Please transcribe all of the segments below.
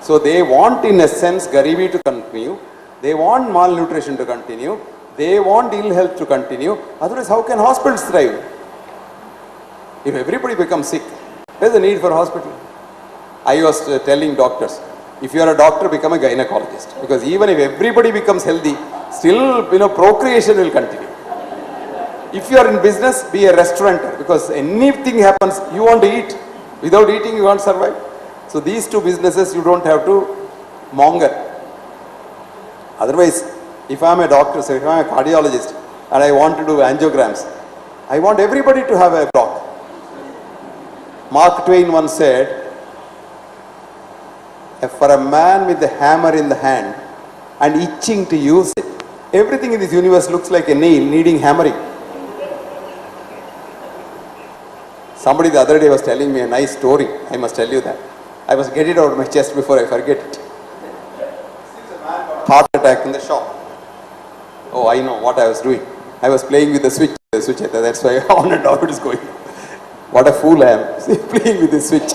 So they want, in a sense, garibi to continue. They want malnutrition to continue. They want ill health to continue. Otherwise, how can hospitals thrive? If everybody becomes sick, there's a need for hospital. I was telling doctors, if you are a doctor, become a gynecologist. Because even if everybody becomes healthy, still, procreation will continue. If you are in business, be a restaurateur. Because anything happens, you want to eat. Without eating, you won't survive. So these two businesses, you don't have to monger. Otherwise, if I am a doctor, so if I am a cardiologist, and I want to do angiograms, I want everybody to have a block. Mark Twain once said, for a man with a hammer in the hand and itching to use it, everything in this universe looks like a nail needing hammering. Somebody the other day was telling me a nice story. I must tell you that. I must get it out of my chest before I forget it. Heart attack in the shop. Oh, I know what I was doing. I was playing with the switch. That's why on and off it is going. What a fool I am. See, playing with the switch.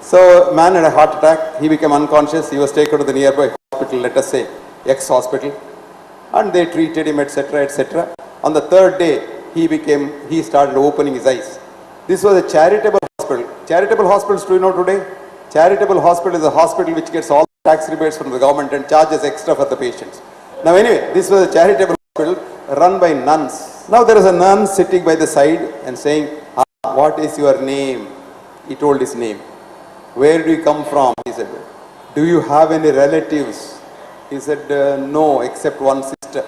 So, man had a heart attack. He became unconscious. He was taken to the nearby hospital, let us say, X hospital. And they treated him, etc., etc. On the third day, he started opening his eyes. This was a charitable hospital. Charitable hospitals, do you know today? Charitable hospital is a hospital which gets all tax rebates from the government and charges extra for the patients. Now anyway, this was a charitable hospital run by nuns. Now there is a nun sitting by the side and saying, what is your name? He told his name. Where do you come from? He said, do you have any relatives? He said, no, except one sister.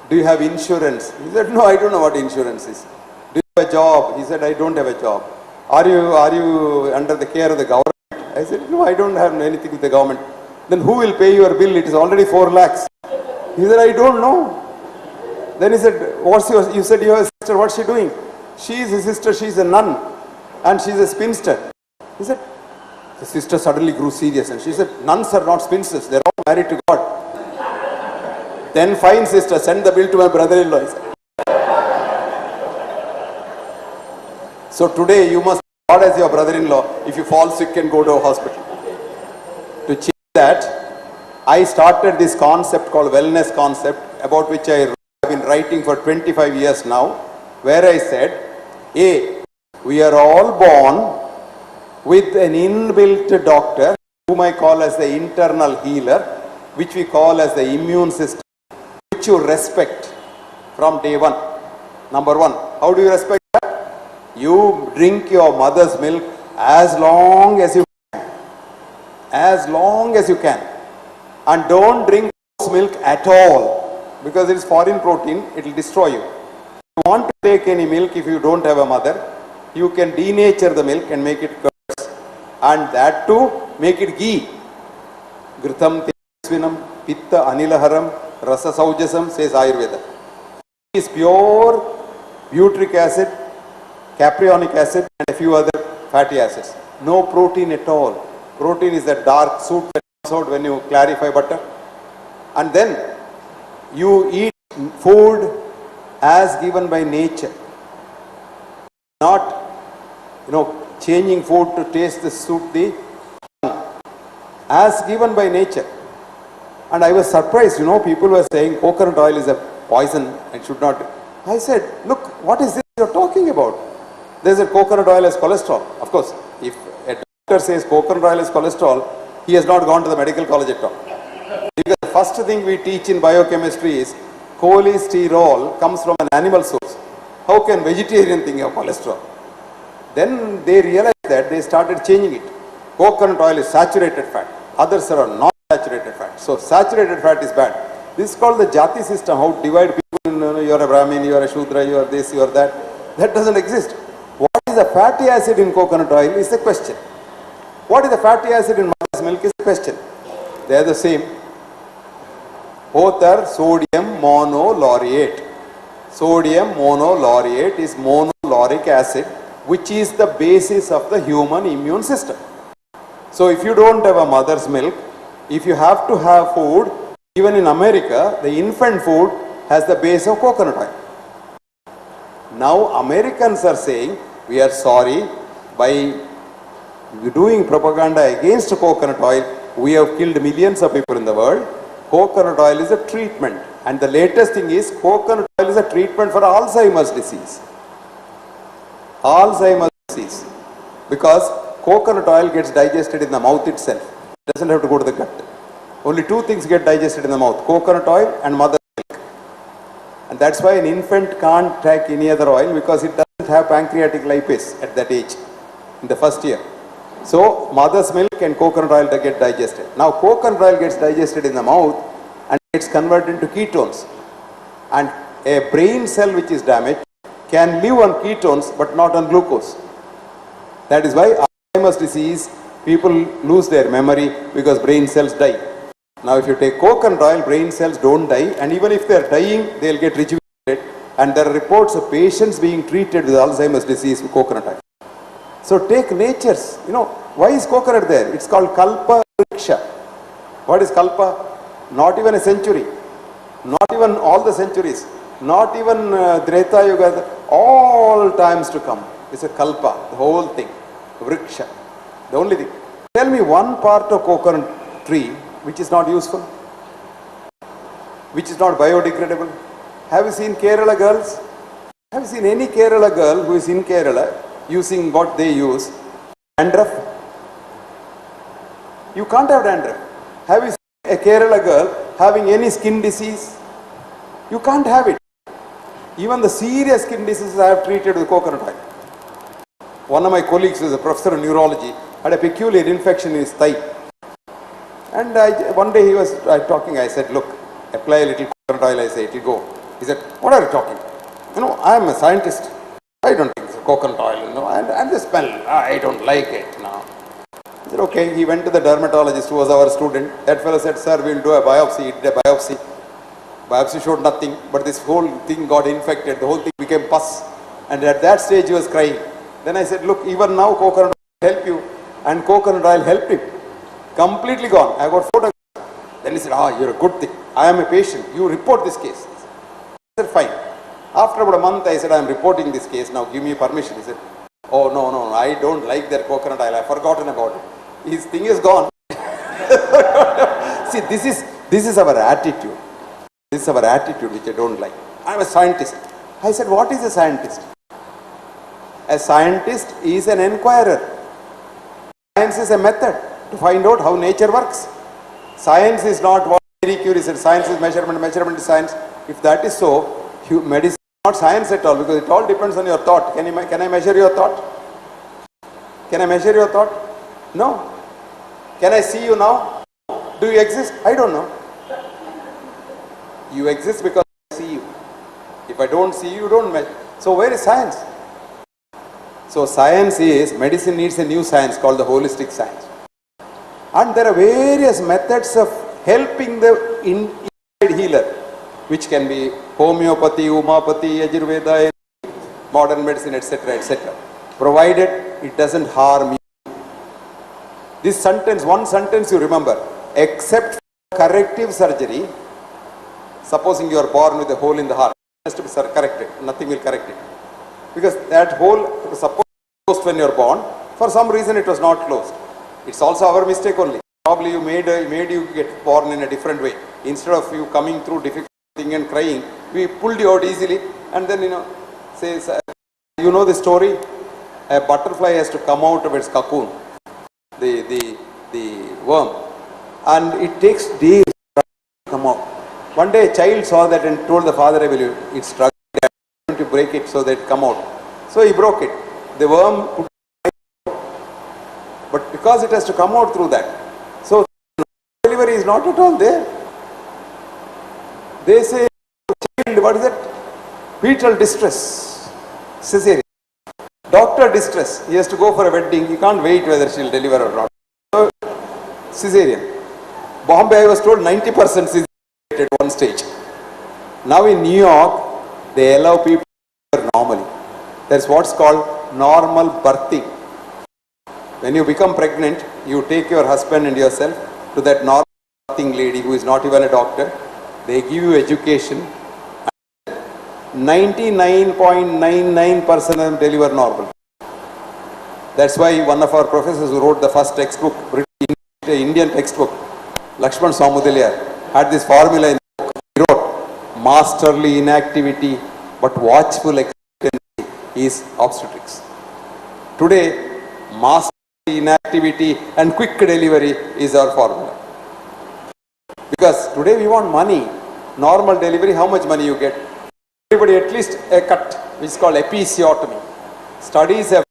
Do you have insurance? He said, no, I don't know what insurance is. Do you have a job? He said, I don't have a job. Are you under the care of the government? I said, no, I don't have anything with the government. Then who will pay your bill? It is already 4 lakhs. He said, I don't know. Then he said, you said you have a sister, what's she doing? She is a sister, she is a nun and she is a spinster. He said, the sister suddenly grew serious and she said, nuns are not spinsters, they are all married to God. Then fine sister, send the bill to my brother-in-law. So today you must God as your brother-in-law if you fall sick and go to a hospital. To change that, I started this concept called wellness concept, about which I have been writing for 25 years now, where I said, we are all born with an inbuilt doctor, whom I call as the internal healer, which we call as the immune system, which you respect from day one. Number one, how do you respect that? You drink your mother's milk as long as you can. As long as you can. And don't drink milk at all, because it is foreign protein, it will destroy you. If you want to take any milk, if you don't have a mother, you can denature the milk and make it curds. And that too, make it ghee. Ghritam tesvinam, pitta anilaharam, rasa saujasam, says Ayurveda. It is pure butyric acid, caprionic acid and a few other fatty acids. No protein at all. Protein is that dark soup that comes out when you clarify butter. And then you eat food as given by nature. Not, changing food to taste the suit the tongue. As given by nature. And I was surprised, people were saying coconut oil is a poison and should not. I said, look, what is this you're talking about? There's a coconut oil as cholesterol. Of course, if a doctor says coconut oil is cholesterol, he has not gone to the medical college at all. Because the first thing we teach in biochemistry is cholesterol comes from an animal source. How can vegetarian think of cholesterol? Then they realized that they started changing it. Coconut oil is saturated fat. Others are not saturated fat. So saturated fat is bad. This is called the jati system, how divide people, you are a Brahmin, you are a Shudra, you are this, you are that. That doesn't exist. What is the fatty acid in coconut oil is the question. What is the fatty acid in mother's milk is the question. They are the same. Both are sodium monolaurate. Sodium monolaurate is monolauric acid, which is the basis of the human immune system. So if you don't have a mother's milk, if you have to have food, even in America, the infant food has the base of coconut oil. Now Americans are saying, we are sorry, by doing propaganda against coconut oil, We have killed millions of people in the world. Coconut oil is a treatment. And the latest thing is, coconut oil is a treatment for Alzheimer's disease. Alzheimer's disease. Because coconut oil gets digested in the mouth itself. It doesn't have to go to the gut. Only two things get digested in the mouth, coconut oil and mother milk. And that's why an infant can't take any other oil, because it doesn't have pancreatic lipase at that age, in the first year. So mother's milk and coconut oil get digested. Now coconut oil gets digested in the mouth and gets converted into ketones. And a brain cell which is damaged can live on ketones but not on glucose. That is why Alzheimer's disease, people lose their memory because brain cells die. Now if you take coconut oil, brain cells don't die, and even if they are dying, they will get rejuvenated. And there are reports of patients being treated with Alzheimer's disease with coconut oil. So take nature's, why is coconut there? It's called Kalpa Vriksha. What is Kalpa? Not even a century, not even all the centuries, not even Treta Yuga, all times to come. It's a Kalpa, the whole thing, Vriksha, the only thing. Tell me one part of coconut tree which is not useful, which is not biodegradable. Have you seen Kerala girls? Have you seen any Kerala girl who is in Kerala using what they use? Dandruff? You can't have dandruff. Have you seen a Kerala girl having any skin disease? You can't have it. Even the serious skin diseases I have treated with coconut oil. One of my colleagues, who is a professor of neurology, had a peculiar infection in his thigh. And one day he was talking, I said, look, apply a little coconut oil, I say, it will go. He said, what are you talking? I am a scientist. I don't think it's coconut oil, and the smell, I don't like it now. He said, okay. He went to the dermatologist who was our student. That fellow said, sir, we'll do a biopsy. He did a biopsy. Biopsy showed nothing, but this whole thing got infected. The whole thing became pus. And at that stage he was crying. Then I said, look, even now coconut oil will help you. And coconut oil helped him. Completely gone. I got photographs. Then he said, you're a good thing. I am a patient. You report this case. I said, fine. After about a month, I said, I am reporting this case. Now give me permission. He said, oh, no, I don't like that coconut oil. I've forgotten about it. His thing is gone. See, this is our attitude. This is our attitude which I don't like. I'm a scientist. I said, what is a scientist? A scientist is an enquirer. Science is a method to find out how nature works. Science is not what Marie Curie said, science is measurement, measurement is science. If that is so, medicine is not science at all, because it all depends on your thought. Can I measure your thought? Can I measure your thought? No. Can I see you now? Do you exist? I don't know. You exist because I see you. If I don't see you, you don't measure. So where is science? So science is, medicine needs a new science called the holistic science. And there are various methods of helping the inside healer, which can be homeopathy, umapathy, ayurveda, modern medicine, etc., etc. Provided it doesn't harm you. This sentence, one sentence you remember, except corrective surgery, supposing you are born with a hole in the heart, it has to be corrected, nothing will correct it. Because that hole was supposed to be closed when you are born, for some reason it was not closed. It's also our mistake only. Probably you made you get born in a different way. Instead of you coming through difficult thing and crying, we pulled you out easily, and then says, you know the story? A butterfly has to come out of its cocoon, the worm, and it takes days to come out. One day a child saw that and told the father, I believe, it's struggling to break it so that it come out. So he broke it. The worm put but because it has to come out through that. So delivery is not at all there. They say, child, what is it? Fetal distress, cesarean. Doctor distress, he has to go for a wedding, he can't wait whether she will deliver or not. So, cesarean. Bombay, I was told 90% cesarean at one stage. Now in New York, they allow people to birth normally. That's what's called normal birthing. When you become pregnant, you take your husband and yourself to that normal birthing lady who is not even a doctor. They give you education. 99.99% of them deliver normal. That's why one of our professors who wrote the first textbook, The Indian textbook, Lakshman Samudilya, had this formula in the book. He wrote, masterly inactivity but watchful expectancy is obstetrics. Today, masterly inactivity and quick delivery is our formula. Because today we want money. Normal delivery, how much money you get? Everybody at least a cut, which is called episiotomy. Studies have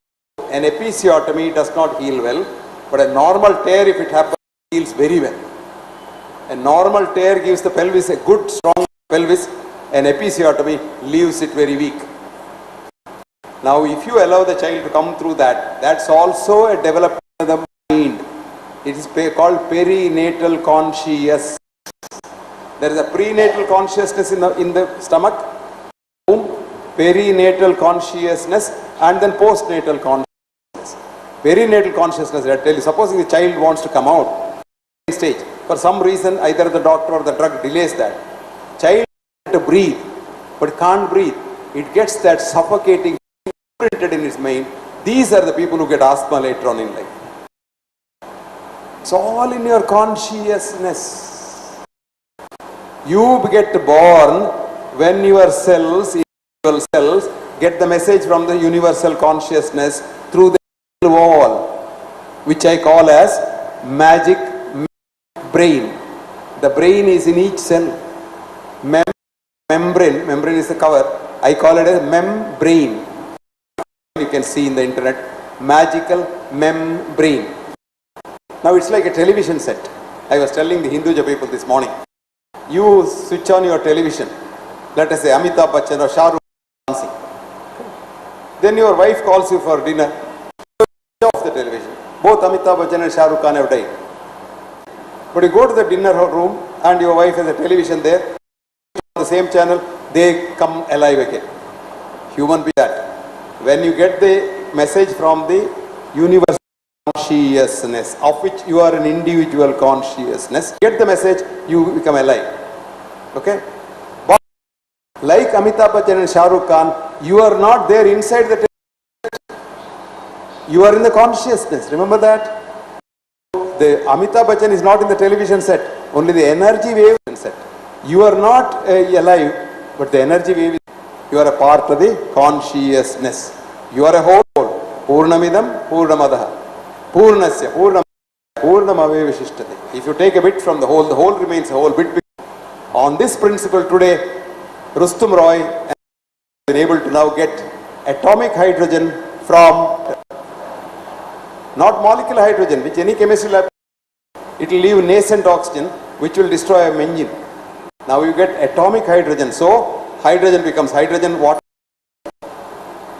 an episiotomy does not heal well, but a normal tear, if it happens, heals very well. A normal tear gives the pelvis a good strong pelvis. An episiotomy leaves it very weak. Now if you allow the child to come through that, that's also a development of the mind. It is called perinatal consciousness. There is a prenatal consciousness in the stomach, perinatal consciousness, and then postnatal consciousness. Perinatal consciousness, I tell you, supposing the child wants to come out stage, for some reason either the doctor or the drug delays that. Child wants to breathe, but can't breathe. It gets that suffocating printed in its mind. These are the people who get asthma later on in life. It's all in your consciousness. You get born when your cells, individual cells, get the message from the universal consciousness through the wall, which I call as magic brain. The brain is in each cell. Membrane is the cover. I call it a membrane. You can see in the internet, magical membrane. Now it's like a television set. I was telling the Hinduja people this morning. You switch on your television, let us say Amitabh Bachchan or Shah Rukh Khan dancing. Then your wife calls you for dinner. Switch off the television. Both Amitabh Bachchan and Shah Rukh Khan have died. But you go to the dinner room and your wife has a television there. On the same channel, they come alive again. Human being that. When you get the message from the universal consciousness, of which you are an individual consciousness, get the message, you become alive. Okay? But like Amitabh Bachchan and Shah Rukh Khan, you are not there inside the television. You are in the consciousness. Remember that? The Amitabh Bachchan is not in the television set, only the energy wave is set. You are not alive, but the energy wave is. You are a part of the consciousness. You are a whole. Purnamidam Purnamadaha. Purnasya Purnamavevishishtate. If you take a bit from the whole remains a whole bit. On this principle today, Rustum Roy has been able to now get atomic hydrogen from not molecular hydrogen, which any chemistry lab, it will leave nascent oxygen, which will destroy an engine. Now you get atomic hydrogen, so hydrogen becomes hydrogen water,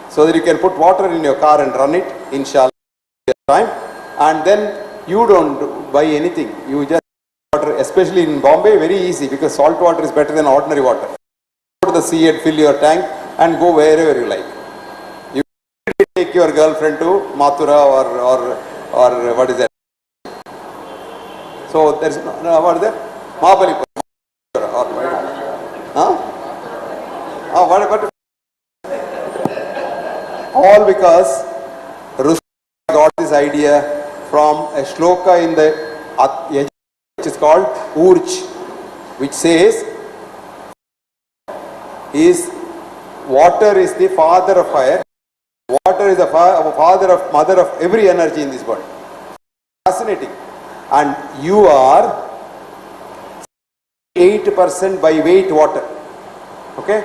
so that you can put water in your car and run it, inshallah, time, and then you don't buy anything, you just water, especially in Bombay, very easy, because salt water is better than ordinary water. Go to the sea and fill your tank and go wherever you like. You take your girlfriend to Mathura or what is that? So there is no, what is that? Mahabalipuram. What? All because Rustum got this idea from a shloka in the which is called Urj, which says water is the father of fire, water is the mother of every energy in this world. Fascinating. And you are 8% by weight water. Okay?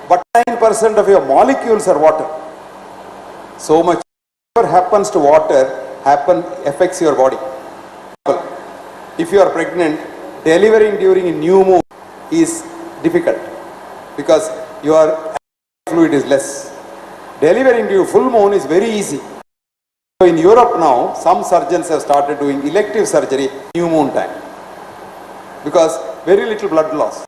But 9% of your molecules are water. So much whatever happens to water affects your body. If you are pregnant, delivering during a new moon is difficult because your fluid is less. Delivering during full moon is very easy. So in Europe now, some surgeons have started doing elective surgery new moon time because very little blood loss.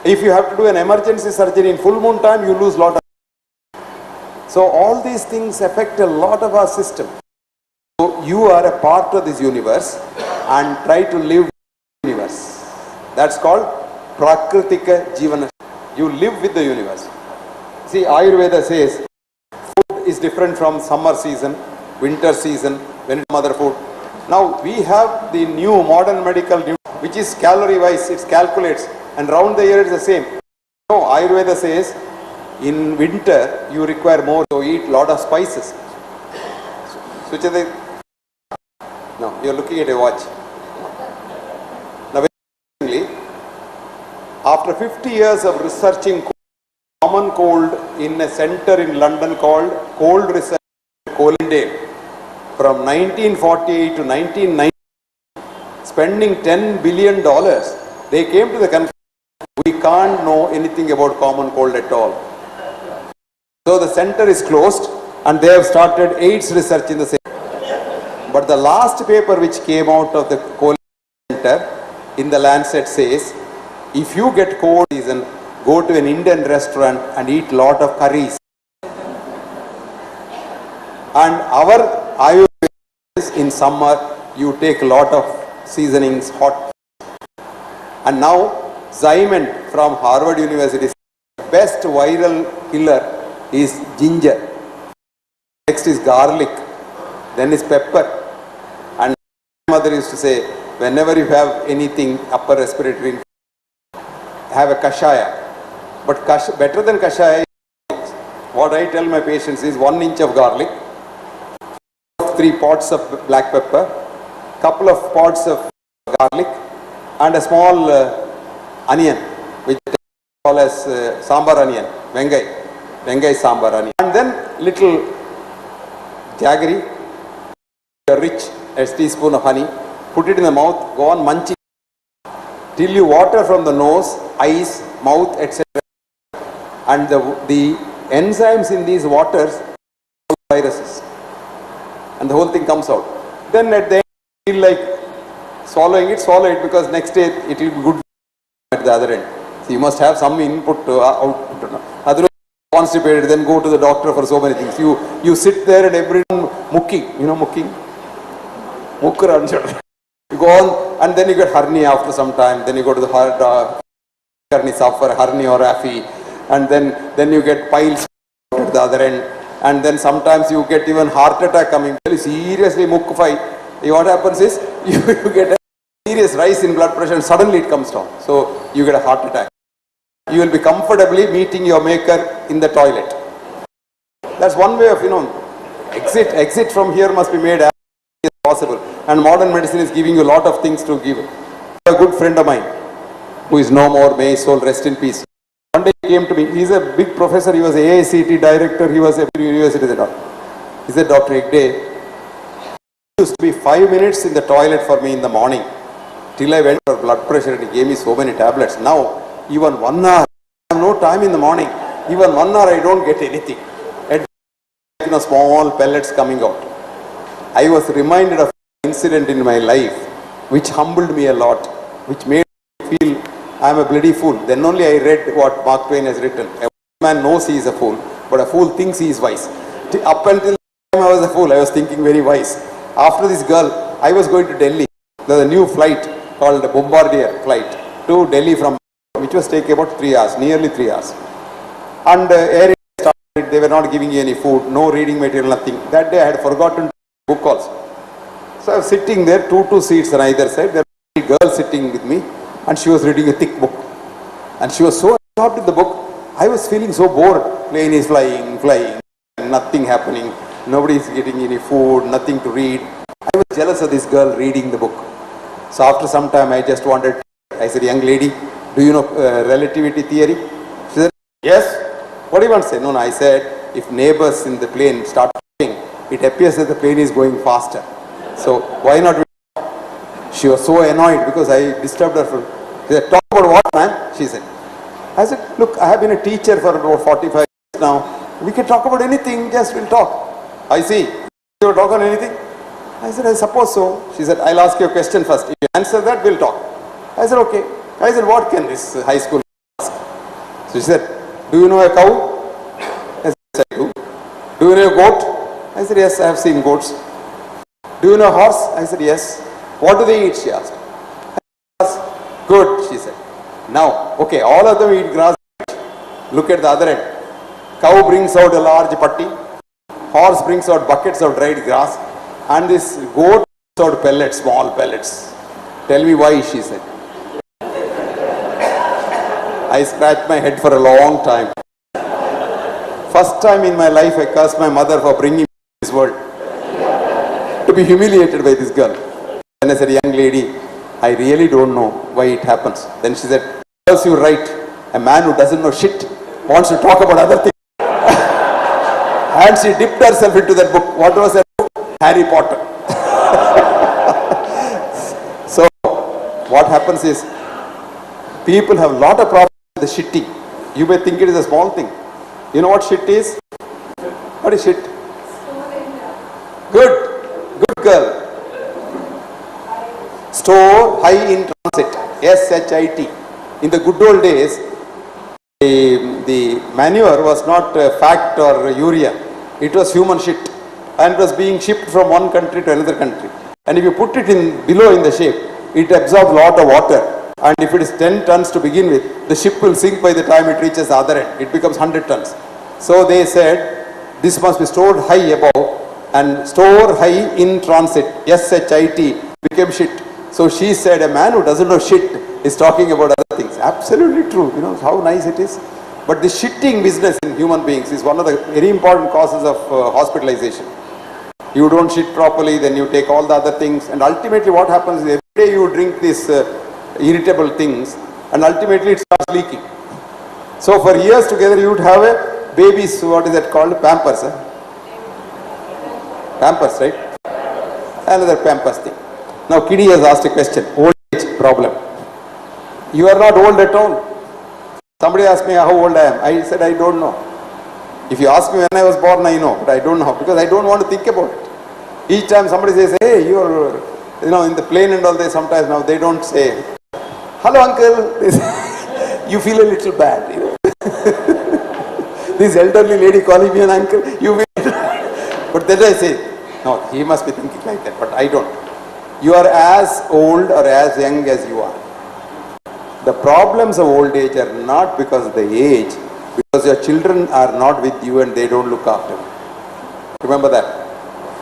If you have to do an emergency surgery in full moon time, you lose a lot of. So all these things affect a lot of our system. So you are a part of this universe and try to live in the universe. That's called Prakritika Jivana. You live with the universe. See, Ayurveda says food is different from summer season, winter season, when it's mother food. Now we have the new modern medical, which is calorie wise, it calculates, and round the year it's the same. No, Ayurveda says in winter you require more, to eat lot of spices. Sucheta, no, you're looking at a watch. Now, after 50 years of researching common cold in a center in London called Cold Research Colindale, from 1948 to 1990, spending $10 billion, they came to the conclusion we can't know anything about common cold at all. So the center is closed and they have started AIDS research in the same. But the last paper which came out of the Colindale Center in the Lancet says, if you get cold season, go to an Indian restaurant and eat lot of curries. And our Ayurveda is in summer, you take a lot of seasonings, hot. And now, Zyment from Harvard University says, best viral killer is ginger. Next is garlic, then is pepper. And my mother used to say, whenever you have anything upper respiratory infection, have a kashaya. But better than kashaya, what I tell my patients is 1 inch of garlic, 3 pots of black pepper, couple of pots of garlic, and a small onion, which they call as sambar onion, vengai sambar onion, and then little jaggery, rich, a teaspoon of honey, put it in the mouth, go on munching till you water from the nose, eyes, mouth, etc. And the enzymes in these waters are viruses, and the whole thing comes out. Then at the end, you feel like swallow it because next day it will be good at the other end. So you must have some input output. Otherwise, constipated, then go to the doctor for so many things. You sit there and everyone mucking, mucking. You go on and then you get hernia after some time. Then you go to the hernia suffer, hernia or aphy, and then you get piles at the other end. And then sometimes you get even heart attack coming. Very seriously muckify. What happens is you get a serious rise in blood pressure and suddenly it comes down. So you get a heart attack. You will be comfortably meeting your maker in the toilet. That's one way of, exit from here must be made as possible. And modern medicine is giving you a lot of things to give. A good friend of mine, who is no more, may his soul rest in peace. One day he came to me, he's a big professor, he was AICT director, he was a university. He said, Dr. Hegde, it used to be 5 minutes in the toilet for me in the morning, till I went for blood pressure and he gave me so many tablets. Now, even 1 hour, I have no time in the morning, even 1 hour I don't get anything. And small pellets coming out. I was reminded of an incident in my life, which humbled me a lot, which made me feel I am a bloody fool. Then only I read what Mark Twain has written. A man knows he is a fool, but a fool thinks he is wise. Up until the time I was a fool, I was thinking very wise. After this girl, I was going to Delhi. There was a new flight called the Bombardier flight to Delhi from, which was taking about 3 hours, nearly 3 hours. And Air India started, they were not giving you any food, no reading material, nothing. That day I had forgotten book also. So I was sitting there, two seats on either side. There was a girl sitting with me and she was reading a thick book. And she was so absorbed in the book, I was feeling so bored. Plane is flying, nothing happening. Nobody is getting any food, nothing to read. I was jealous of this girl reading the book. So after some time I just wanted, I said, young lady, do you know relativity theory? She said, yes. What do you want to say? No, I said, if neighbors in the plane start talking, it appears that the plane is going faster. So why not? She was so annoyed because I disturbed her. She said, talk about what, man? She said. I said, look, I have been a teacher for about 45 years now. We can talk about anything, just we'll talk. I see. You will talk on anything? I said, I suppose so. She said, I'll ask you a question first. If you answer that, we'll talk. I said, okay. I said, what can this high school ask? So she said, do you know a cow? I said, I do. Do you know a goat? I said, yes, I have seen goats. Do you know a horse? I said, yes. What do they eat? She asked. I said, good, she said. Now, okay, all of them eat grass. Look at the other end. Cow brings out a large patti. Horse brings out buckets of dried grass. And this goat out pellets, small pellets. Tell me why, she said. I scratched my head for a long time. First time in my life I cursed my mother for bringing me to this world. To be humiliated by this girl. Then I said, young lady, I really don't know why it happens. Then she said, because you're right. A man who doesn't know shit wants to talk about other things. And she dipped herself into that book. What was that book? Harry Potter. So, what happens is, people have a lot of problems with the shitting. You may think it is a small thing. You know what shit is? What is shit? Good girl. Store high in transit. S-H-I-T. In the good old days, the manure was not fat or urea. It was human shit. And it was being shipped from one country to another country. And if you put it in below in the shape, it absorbs a lot of water. And if it is 10 tons to begin with, the ship will sink by the time it reaches the other end. It becomes 100 tons. So they said, this must be stored high above and store high in transit. S-H-I-T became shit. So she said, a man who doesn't know shit is talking about other things. Absolutely true. You know how nice it is. But the shitting business in human beings is one of the very important causes of hospitalization. You don't shit properly, then you take all the other things. And ultimately what happens is every day you drink these irritable things and ultimately it starts leaking. So for years together you would have a baby's, what is that called? Pampers. Pampers, right? Another Pampers thing. Now Kiddy has asked a question. Old age problem. You are not old at all. Somebody asked me how old I am. I said I don't know. If you ask me when I was born, I know, but I don't know because I don't want to think about it. Each time somebody says, hey, you're, you know, in the plane and all, they sometimes now they don't say, hello uncle. They say, you feel a little bad. You know? This elderly lady calling me an uncle, you feel. But then I say, no, he must be thinking like that, but I don't. You are as old or as young as you are. The problems of old age are not because of the age, because your children are not with you and they don't look after you. Remember that.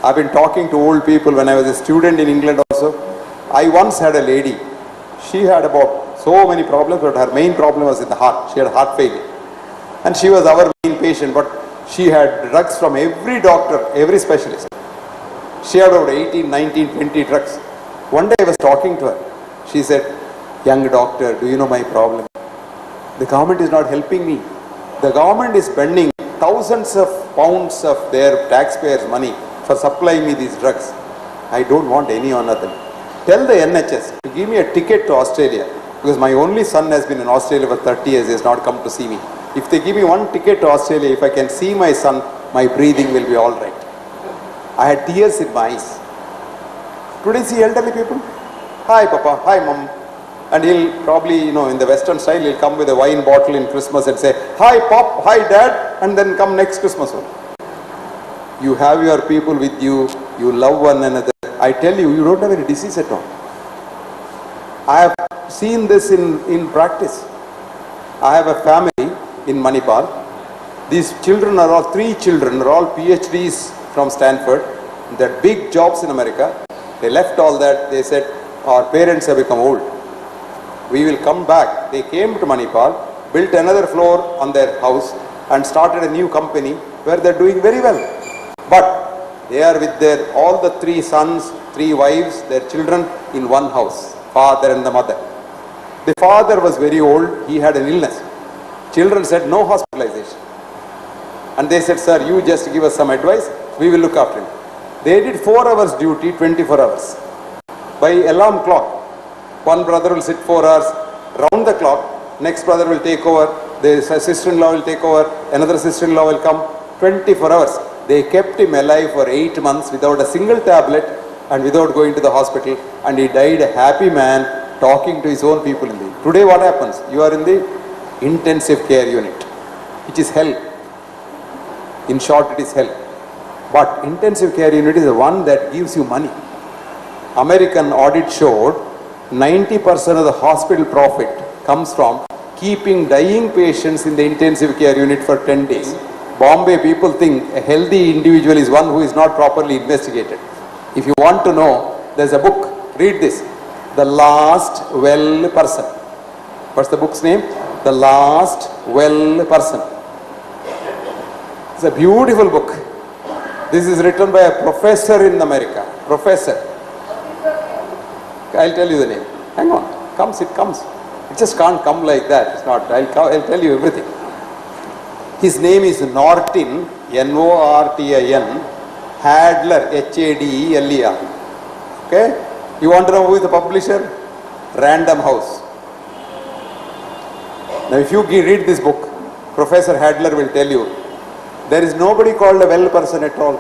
I've been talking to old people when I was a student in England also. I once had a lady. She had about so many problems, but her main problem was in the heart. She had heart failure. And she was our main patient, but she had drugs from every doctor, every specialist. She had about 18, 19, 20 drugs. One day I was talking to her. She said, young doctor, do you know my problem? The government is not helping me. The government is spending thousands of pounds of their taxpayers' money for supplying me these drugs. I don't want any or nothing. Tell the NHS to give me a ticket to Australia because my only son has been in Australia for 30 years. He has not come to see me. If they give me one ticket to Australia, if I can see my son, my breathing will be all right. I had tears in my eyes. Today see elderly people. Hi Papa, hi Mom. And he'll probably, you know, in the Western style, he'll come with a wine bottle in Christmas and say, hi Pop, hi Dad, and then come next Christmas one. You have your people with you, you love one another. I tell you, you don't have any disease at all. I have seen this in practice. I have a family in Manipal. These children are all, 3 children are all PhDs from Stanford. They're big jobs in America. They left all that. They said, our parents have become old. We will come back. They came to Manipal, built another floor on their house and started a new company where they're doing very well. But they are with their, all the 3 sons, 3 wives, their children in one house, father and the mother. The father was very old. He had an illness. Children said no hospitalization. And they said, sir, you just give us some advice. We will look after him. They did 4 hours duty, 24 hours. By alarm clock. One brother will sit 4 hours round the clock. Next brother will take over. The sister-in-law will take over. Another sister-in-law will come. 24 hours. They kept him alive for 8 months without a single tablet and without going to the hospital. And he died a happy man talking to his own people. Today what happens? You are in the intensive care unit, which is hell. In short, it is hell. But intensive care unit is the one that gives you money. American audit showed 90% of the hospital profit comes from keeping dying patients in the intensive care unit for 10 days. Bombay people think a healthy individual is one who is not properly investigated. If you want to know, There's a book. Read this. The Last Well Person. What's the book's name? The Last Well Person. It's a beautiful book. This is written by a professor in America. Professor. I'll tell you the name. Hang on. It comes. It just can't come like that. It's not. I'll tell you everything. His name is Nortin, Nortin, Hadler, Hadler. Okay? You want to know who is the publisher? Random House. Now if you read this book, Professor Hadler will tell you, there is nobody called a well person at all.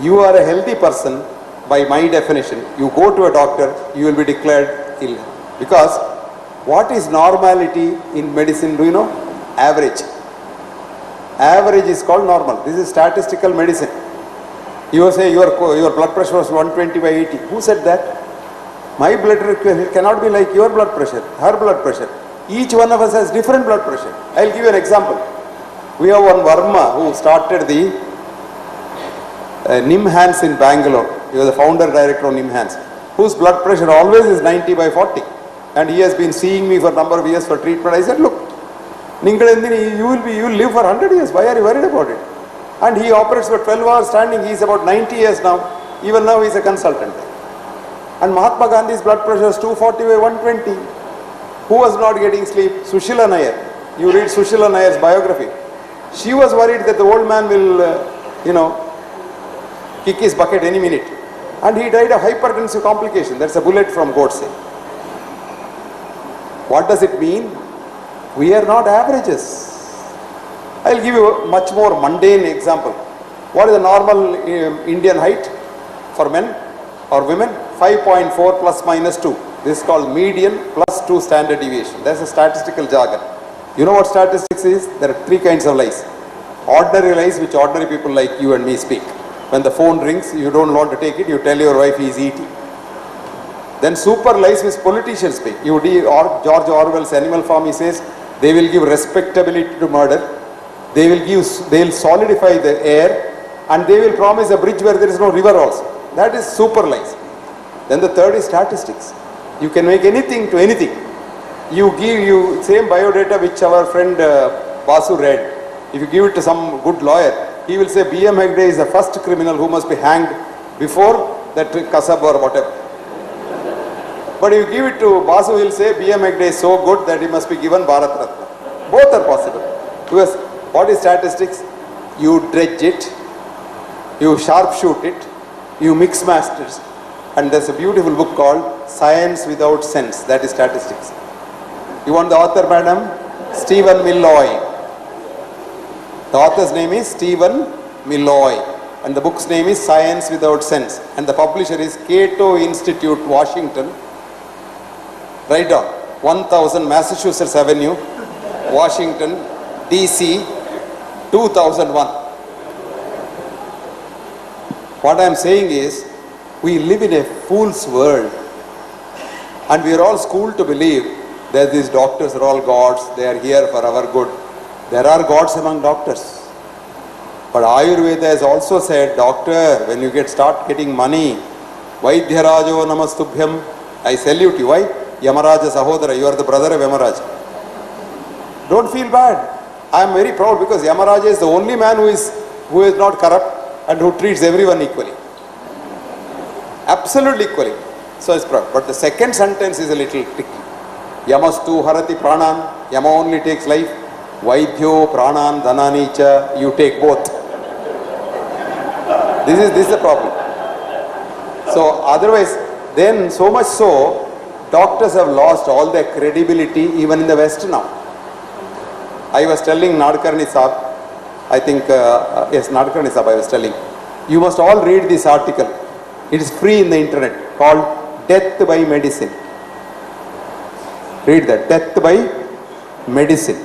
You are a healthy person by my definition. You go to a doctor, you will be declared ill. Because what is normality in medicine, do you know? Average. Average is called normal. This is statistical medicine. You say your blood pressure was 120 by 80. Who said that? My blood pressure cannot be like your blood pressure, her blood pressure. Each one of us has different blood pressure. I'll give you an example. We have one Verma who started the Nimhans in Bangalore. He was the founder director of Nimhans, whose blood pressure always is 90 by 40. And he has been seeing me for a number of years for treatment. I said, look, you will live for 100 years. Why are you worried about it? And he operates for 12 hours standing. He is about 90 years now. Even now he is a consultant. And Mahatma Gandhi's blood pressure is 240 by 120. Who was not getting sleep? Sushila Nair. You read Sushila Nair's biography. She was worried that the old man will, kick his bucket any minute. And he died of hypertensive complication. That's a bullet from Godse. What does it mean? We are not averages. I'll give you a much more mundane example. What is the normal Indian height for men or women? 5.4 plus minus 2. This is called median plus 2 standard deviation. That's a statistical jargon. You know what statistics is? There are 3 kinds of lies. Ordinary lies, which ordinary people like you and me speak. When the phone rings, you don't want to take it, you tell your wife he is eating. Then super lies, which politicians speak. You read George Orwell's Animal Farm, he says, they will give respectability to murder. They will solidify the air, and they will promise a bridge where there is no river also. That is super lies. Then the third is statistics. You can make anything to anything. You give same biodata which our friend Basu read. If you give it to some good lawyer, he will say B.M. Hegde is the first criminal who must be hanged before that Kasab or whatever. But if you give it to Basu, he will say B.M. Hegde is so good that he must be given Bharat Ratna. Both are possible. Because what is statistics? You dredge it, you sharpshoot it, you mix masters. And there's a beautiful book called Science Without Sense. That is statistics. You want the author, madam? Stephen Milloy. The author's name is Stephen Milloy. And the book's name is Science Without Sense. And the publisher is Cato Institute, Washington. Write down. 1000 Massachusetts Avenue, Washington, DC, 2001. What I am saying is, we live in a fool's world. And we are all schooled to believe that these doctors are all gods, they are here for our good. There are gods among doctors. But Ayurveda has also said, doctor, when you start getting money, Vaidhyarajo Namastubhyam, I salute you. Why? Yamaraja Sahodara, you are the brother of Yamaraja. Don't feel bad. I am very proud because Yamaraja is the only man who is not corrupt and who treats everyone equally. Absolutely equally. So it's proud. But the second sentence is a little tricky. Yamastu harati pranan. Yama only takes life. Vaidhyo pranan dhanani cha. You take both. This is the problem. So otherwise, then so much so, doctors have lost all their credibility even in the West now. I was telling Nadkarni Saab, I think, yes, Nadkarni Saab I was telling, you must all read this article. It is free in the internet, called Death by Medicine. Read that, Death by Medicine.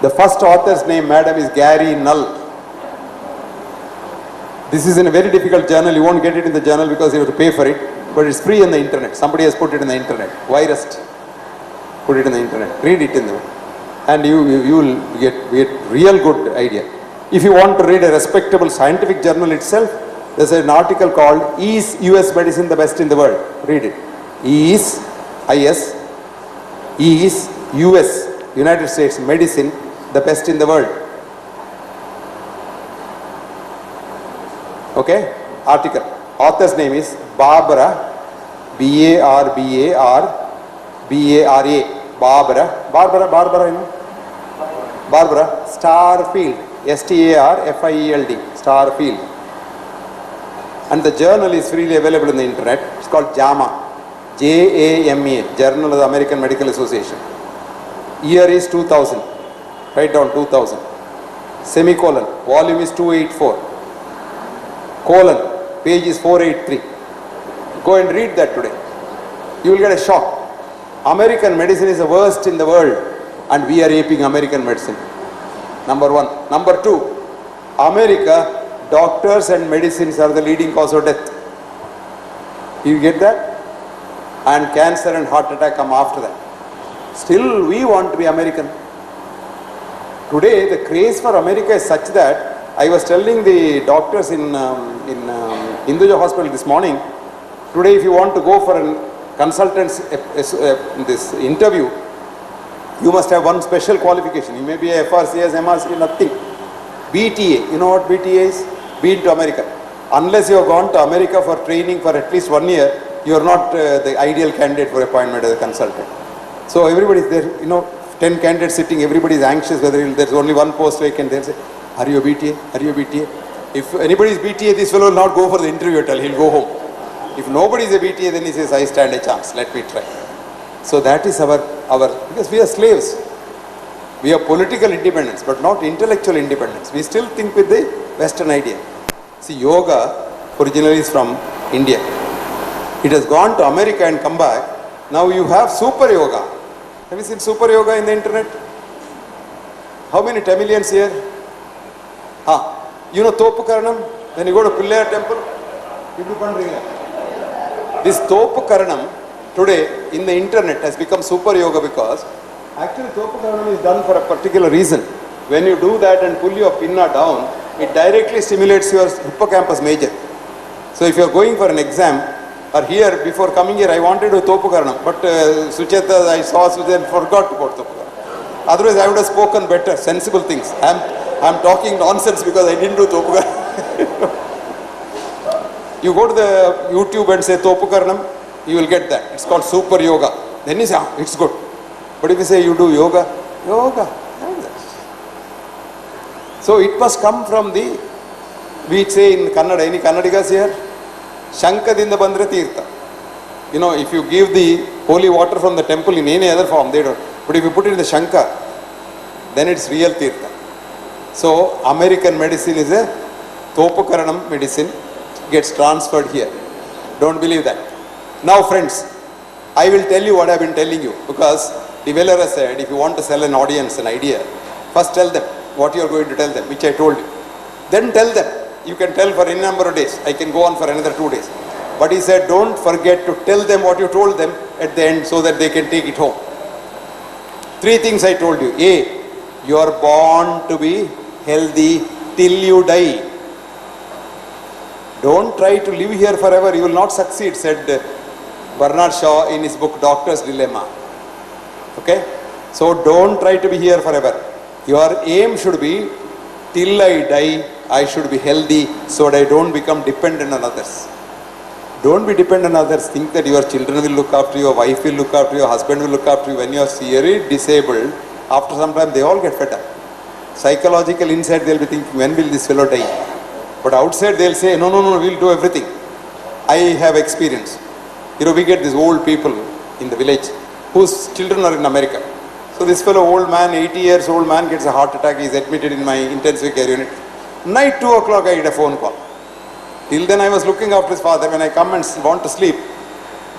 The first author's name, madam, is Gary Null. This is in a very difficult journal. You won't get it in the journal because you have to pay for it. But it's free on the internet. Somebody has put it in the internet. Virus put it in the internet. Read it in the and you will get real good idea. If you want to read a respectable scientific journal itself, There's an article called Is US Medicine the Best in the World? Read it. Is US, United States Medicine the best in the world? Okay? Article. Author's name is Barbara, Barbara, Barbara, you know? Barbara Starfield, Starfield, Starfield. And the journal is freely available on the internet. It's called JAMA, JAMA, Journal of the American Medical Association. Year is 2000. Write down 2000. Semicolon, volume is 284. Colon, page is 483. Go and read that today. You will get a shock. American medicine is the worst in the world, and we are aping American medicine. Number one. Number two, America, doctors and medicines are the leading cause of death. You get that? And cancer and heart attack come after that. Still, we want to be American. Today, the craze for America is such that I was telling the doctors in Hinduja Hospital this morning, today if you want to go for a consultant's this interview, you must have one special qualification. You may be a FRCS, MRC, nothing. BTA, you know what BTA is? Been to America. Unless you have gone to America for training for at least 1 year, you are not the ideal candidate for appointment as a consultant. So everybody is there, 10 candidates sitting, everybody is anxious whether there's only one post vacant. They'll say, are you a BTA? Are you a BTA? If anybody is BTA, this fellow will not go for the interview at all, he'll go home. If nobody is a BTA, then he says, I stand a chance, let me try. So that is our because we are slaves. We have political independence, but not intellectual independence. We still think with the Western idea. See, yoga originally is from India. It has gone to America and come back. Now you have super yoga. Have you seen super yoga in the internet? How many Tamilians here? You know Thopu Karanam? When you go to Pillayar temple, you do Pandriya. This Thopu Karanam today in the internet has become super yoga because actually Thopu Karanam is done for a particular reason. When you do that and pull your pinna down, it directly stimulates your hippocampus major. So if you are going for an exam, or here, before coming here, I wanted to Thopu Karanam, but Sucheta, I saw Sucheta and forgot about Thopu Karanam. Otherwise, I would have spoken better, sensible things. I'm talking nonsense because I didn't do Thopu Karanam. You go to the YouTube and say Thopu Karanam, you will get that. It's called super yoga. Then you say, it's good. But if you say you do yoga, so it must come from the, we say in Kannada, any Kannadigas here? Shankadinda Bandra Tirtha. If you give the holy water from the temple in any other form, they don't. But if you put it in the Shanka, then it's real Tirtha. So American medicine is a Thopu Karanam medicine, gets transferred here. Don't believe that. Now friends, I will tell you what I have been telling you, because Develler said if you want to sell an audience an idea, first tell them what you are going to tell them, which I told you. Then tell them. You can tell for any number of days. I can go on for another 2 days. But he said don't forget to tell them what you told them at the end so that they can take it home. 3 things I told you. A, you are born to be healthy till you die. Don't try to live here forever, you will not succeed, said Bernard Shaw in his book Doctor's Dilemma. Okay? So don't try to be here forever. Your aim should be, till I die, I should be healthy so that I don't become dependent on others. Don't be dependent on others. Think that your children will look after you, your wife will look after you, your husband will look after you. When you are seriously disabled, after some time they all get fed up. Psychological inside they'll be thinking, when will this fellow die? But outside they'll say, no, we'll do everything. I have experience. We get these old people in the village whose children are in America. So this fellow, old man, 80 years old man, gets a heart attack. He is admitted in my intensive care unit. Night 2 o'clock I get a phone call. Till then I was looking after his father. When I come and want to sleep,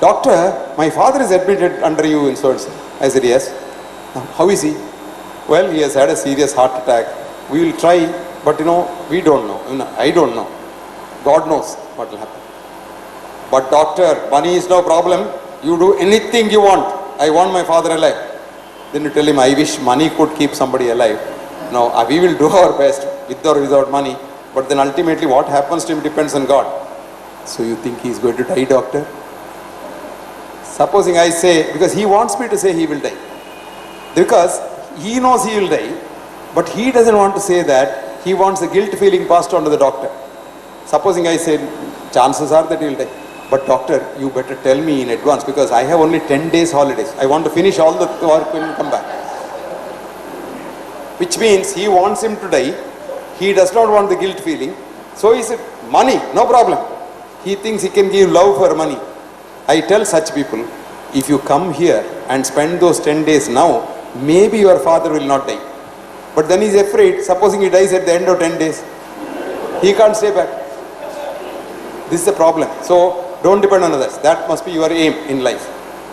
doctor, my father is admitted under you in so and so. I said, yes. How is he? Well, he has had a serious heart attack. We will try, but we don't know. I don't know. God knows what will happen. But doctor, money is no problem. You do anything you want. I want my father alive. Then you tell him, I wish money could keep somebody alive. No, we will do our best with or without money. But then ultimately what happens to him depends on God. So you think he is going to die, doctor? Supposing I say, because he wants me to say he will die. Because he knows he will die, but he doesn't want to say that. He wants the guilt feeling passed on to the doctor. Supposing I say, chances are that he will die. But doctor, you better tell me in advance because I have only 10 days holidays. I want to finish all the work when you come back. Which means he wants him to die. He does not want the guilt feeling. So he said, money, no problem. He thinks he can give love for money. I tell such people, if you come here and spend those 10 days now, maybe your father will not die. But then he is afraid, supposing he dies at the end of 10 days. He can't stay back. This is the problem. So don't depend on others. That must be your aim in life.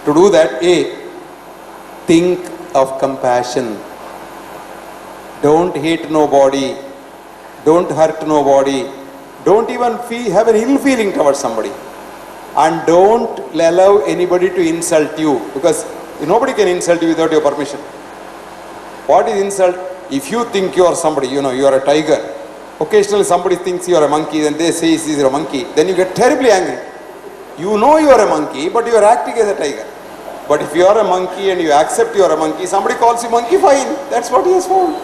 To do that, think of compassion. Don't hate nobody. Don't hurt nobody. Don't even have an ill feeling towards somebody. And don't allow anybody to insult you, because nobody can insult you without your permission. What is insult? If you think you are somebody, you are a tiger. Occasionally somebody thinks you are a monkey and they say he is a monkey. Then you get terribly angry. You know you are a monkey, but you are acting as a tiger. But if you are a monkey and you accept you are a monkey, somebody calls you monkey, fine. That's what he has found.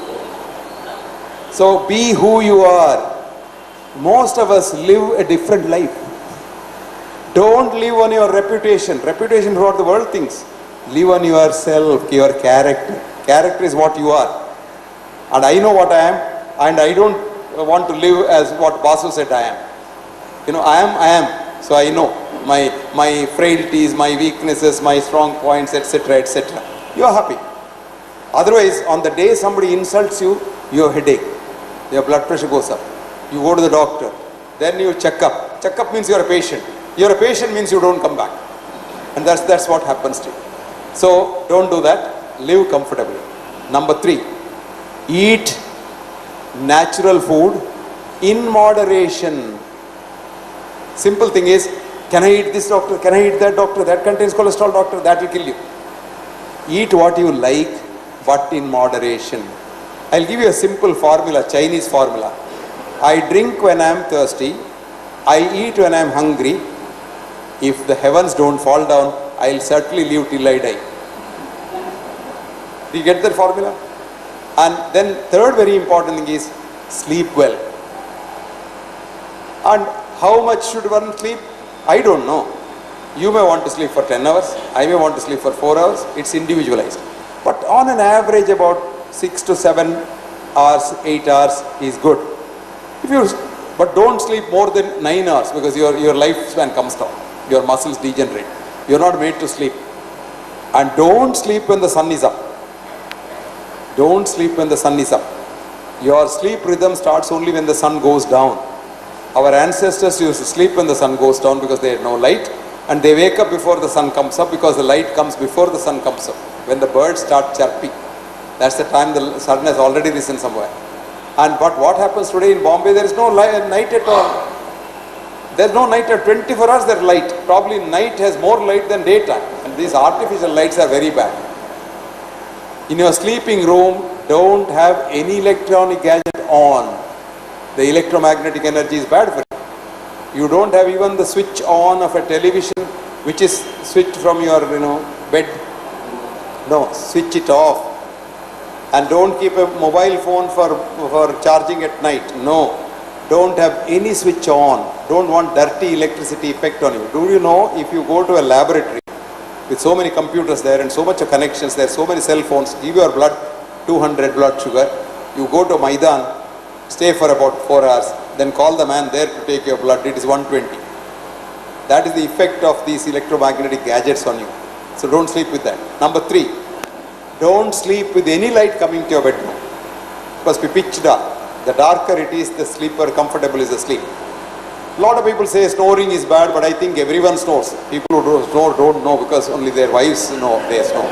So be who you are. Most of us live a different life. Don't live on your reputation. Reputation is what the world thinks. Live on yourself, your character. Character is what you are. And I know what I am, and I don't want to live as what Basu said I am. I am. So I know my frailties, my weaknesses, my strong points, etc., etc. You are happy. Otherwise, on the day somebody insults you, you have headache. Your blood pressure goes up. You go to the doctor. Then you check up. Check up means you are a patient. You are a patient means you don't come back. And that's what happens to you. So don't do that. Live comfortably. Number 3, eat natural food in moderation. Simple thing is, can I eat this, doctor? Can I eat that, doctor? That contains cholesterol, doctor. That will kill you. Eat what you like, but in moderation. I'll give you a simple formula, Chinese formula. I drink when I am thirsty. I eat when I am hungry. If the heavens don't fall down, I'll certainly live till I die. Do you get that formula? And then third very important thing is sleep well. And how much should one sleep? I don't know. You may want to sleep for 10 hours. I may want to sleep for 4 hours. It's individualized. But on an average about 6 to 7 hours, 8 hours is good. But don't sleep more than 9 hours because your lifespan comes down. Your muscles degenerate. You're not made to sleep. And don't sleep when the sun is up. Don't sleep when the sun is up. Your sleep rhythm starts only when the sun goes down. Our ancestors used to sleep when the sun goes down because they had no light, and they wake up before the sun comes up because the light comes before the sun comes up. When the birds start chirping, that's the time the sun has already risen somewhere. But what happens today in Bombay, there is no night at all. There's no night at 24 hours, there's light. Probably night has more light than daytime. And these artificial lights are very bad. In your sleeping room, don't have any electronic gadget on. The electromagnetic energy is bad for you. You don't have even the switch on of a television, which is switched from your bed. No, switch it off. And don't keep a mobile phone for charging at night. No. Don't have any switch on. Don't want dirty electricity effect on you. Do you know, if you go to a laboratory with so many computers there and so much of connections there, so many cell phones, give your blood 200 blood sugar, you go to Maidan, stay for about 4 hours, then call the man there to take your blood, it is 120. That is the effect of these electromagnetic gadgets on you. So don't sleep with that. Number 3, don't sleep with any light coming to your bedroom. It must be pitch dark. The darker it is, the sleeper comfortable is the sleep. A lot of people say snoring is bad, but I think everyone snores. People who snore don't know because only their wives know they snore.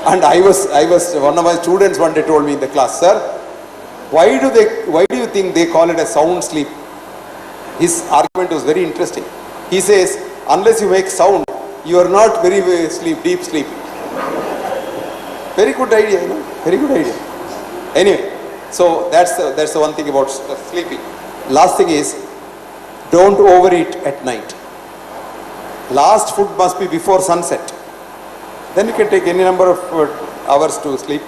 And I was one of my students one day told me in the class, sir, why do you think they call it a sound sleep? His argument was very interesting. He says, unless you make sound, you are not very deep sleep. Very good idea, very good idea. Anyway, So that's the one thing about sleeping. Last thing is, don't overeat at night. Last food must be before sunset. Then you can take any number of hours to sleep,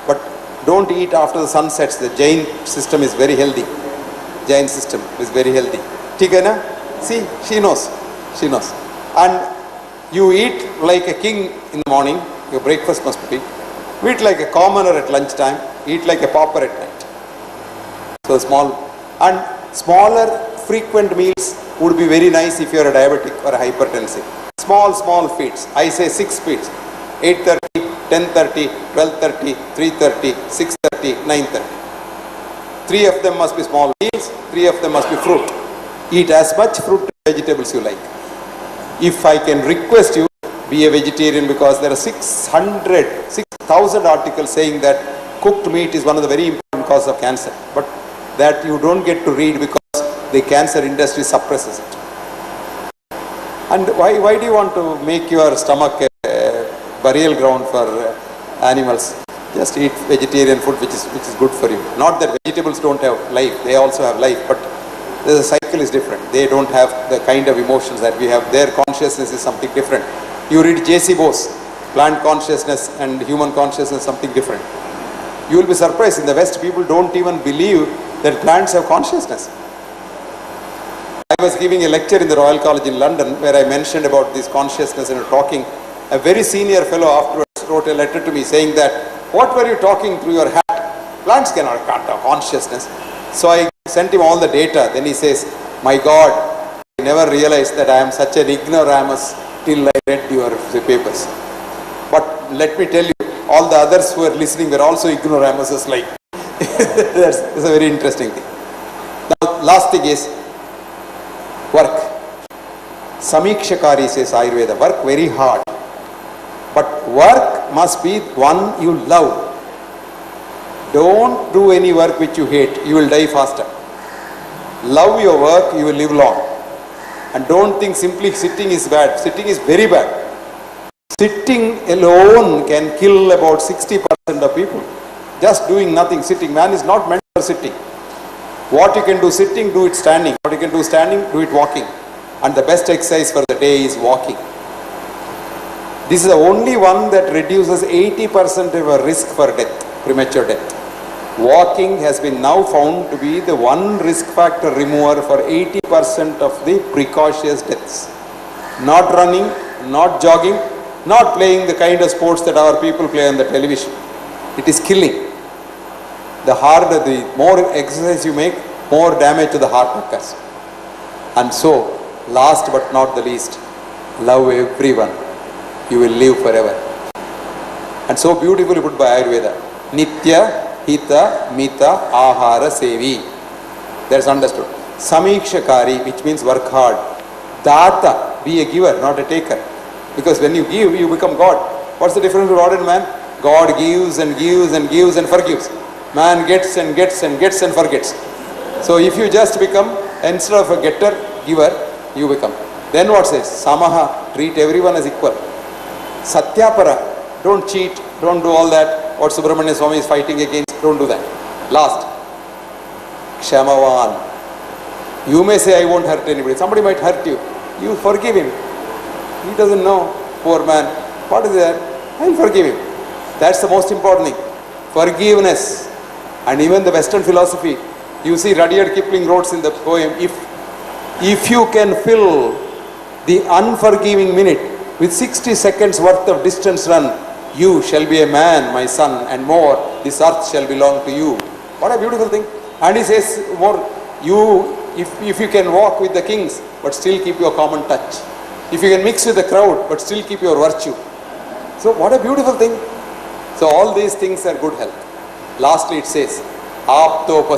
but don't eat after the sun sets. The Jain system is very healthy. Jain system is very healthy. ठीक है ना? See, she knows. She knows. And you eat like a king in the morning. Your breakfast must be. Eat like a commoner at lunchtime. Eat like a pauper at night. So small and smaller frequent meals would be very nice if you are a diabetic or a hypertensive. Small feeds. I say 6 feeds. 8:30, 10:30, 12:30, 3:30, 6:30, 9:30. 3 of them must be small meals. 3 of them must be fruit. Eat as much fruit and vegetables you like. If I can request you, be a vegetarian, because there are 6,000 articles saying that cooked meat is one of the very important causes of cancer. But that you don't get to read because the cancer industry suppresses it. And why do you want to make your stomach a burial ground for animals? Just eat vegetarian food which is good for you. Not that vegetables don't have life, they also have life, but the cycle is different. They don't have the kind of emotions that we have. Their consciousness is something different. You read J.C. Bose, plant consciousness and human consciousness, something different. You will be surprised, in the West people don't even believe that plants have consciousness. I was giving a lecture in the Royal College in London where I mentioned about this consciousness and talking. A very senior fellow afterwards wrote a letter to me saying that, what were you talking through your hat? Plants can't have consciousness. So I sent him all the data. Then he says, my God, I never realized that I am such an ignoramus till I read your papers. But let me tell you, all the others who are listening were also ignoramuses like. That's a very interesting thing. Now, last thing is work. Samikshakari says Ayurveda, work very hard. But work must be one you love. Don't do any work which you hate. You will die faster. Love your work, you will live long. And don't think simply sitting is bad. Sitting is very bad. Sitting alone can kill about 60% of people. Just doing nothing, sitting. Man is not meant for sitting. What you can do sitting, do it standing. What you can do standing, do it walking. And the best exercise for the day is walking. This is the only one that reduces 80% of a risk for death, premature death. Walking has been now found to be the one risk factor remover for 80% of the precocious deaths. Not running, not jogging, not playing the kind of sports that our people play on the television. It is killing. The harder, the more exercise you make, more damage to the heart occurs. And so, last but not the least, love everyone. You will live forever. And so beautifully put by Ayurveda. Nitya, Hita, Mita, Ahara, Sevi. That's understood. Samikshakari, which means work hard. Data, be a giver, not a taker. Because when you give, you become God. What's the difference between God and man? God gives and gives and gives and forgives. Man gets and gets and gets and forgets. So if you just become, instead of a getter, giver, you become. Then what says? Samaha, treat everyone as equal. Satyapara, don't cheat, don't do all that. What Subramanya Swami is fighting against, don't do that. Last, Kshamavan. You may say, I won't hurt anybody. Somebody might hurt you. You forgive him. He doesn't know, poor man. What is that? I'll forgive him. That's the most important thing. Forgiveness. And even the Western philosophy, you see Rudyard Kipling wrote in the poem, if you can fill the unforgiving minute with 60 seconds worth of distance run, you shall be a man, my son, and more, this earth shall belong to you. What a beautiful thing. And he says more, if you can walk with the kings, but still keep your common touch. If you can mix with the crowd, but still keep your virtue. So what a beautiful thing. So all these things are good health. Lastly it says, Apto